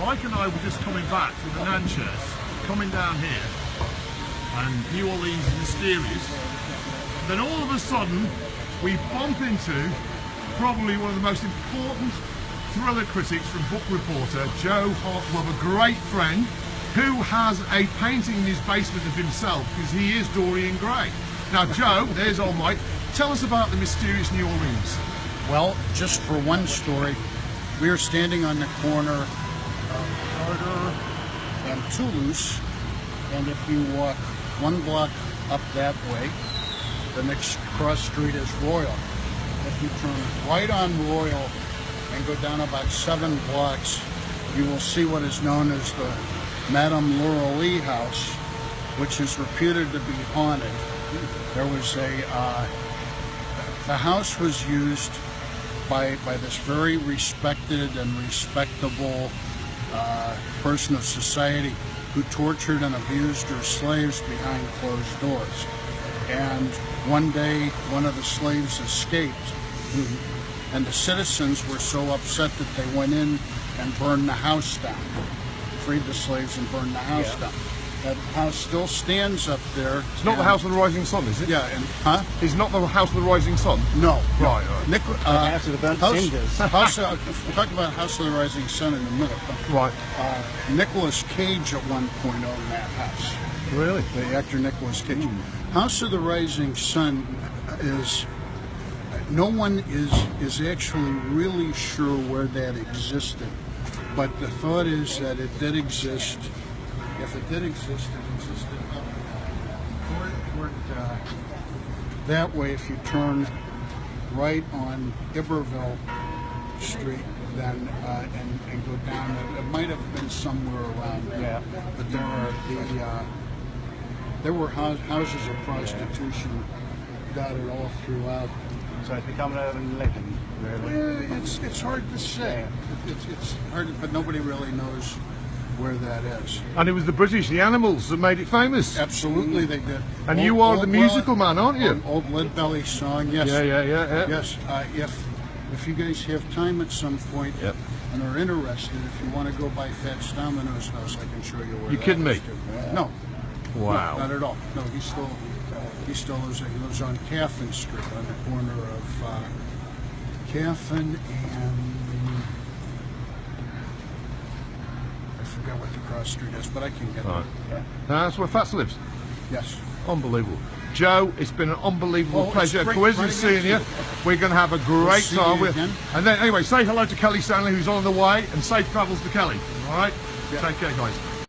Mike and I were just coming back from the Natchez, coming down here, and New Orleans is mysterious. Then all of a sudden, we bump into probably one of the most important thriller critics from Book Reporter, Joe Hartlaub, a great friend, who has a painting in his basement of himself, because he is Dorian Gray. Now, Joe, there's old Mike. Tell us about the mysterious New Orleans. Well, just for one story, we are standing on the corner of Stotter and Toulouse, and if you walk one block up that way, the next cross street is Royal. If you turn right on Royal and go down about 7 blocks, you will see what is known as the Madame Lauralie house, which is reputed to be haunted. There was the house was used by this very respected and respectable person of society who tortured and abused her slaves behind closed doors. And one day, one of the slaves escaped, and the citizens were so upset that they went in and burned the house down, freed the slaves and burned the house down. That house still stands up there. It's not the House of the Rising Sun, is it? Yeah, and It's not the House of the Rising Sun? No. Right. House of the Burnt Cinders. We'll talk about House of the Rising Sun in a minute. Right. Nicolas Cage at one point owned that house. Really? The actor Nicolas Cage. House of the Rising Sun is, no one is actually really sure where that existed, but the thought is that it did exist. If it did exist, it existed toward that way. If you turn right on Iberville Street, then and go down, it might have been somewhere around there. Yeah. But there were houses of prostitution dotted all throughout. So it's become an urban legend, really. Well, it's hard to say. It's hard, but nobody really knows where that is. And it was the British, the Animals, that made it famous. Absolutely, they did. And you are the musical man, aren't you? Old Lead Belly song, yes. Yeah. Yes, if you guys have time at some point and are interested, if you want to go by Fats Domino's house, I can show you where. You kidding me? No. Wow. No, not at all. No, he still lives. He lives on Caffin Street, on the corner of Caffin and I forget what the cross street is, but I can get Right. there. That's where Fats lives. Yes. Unbelievable. Joe, it's been an unbelievable Oh, pleasure. it's great Coincidence running seeing you. into you. We're going to have a great see time. you again. And then, anyway, say hello to Kelly Stanley, who's on the way, and safe travels to Kelly. All right? Yeah. Take care, guys.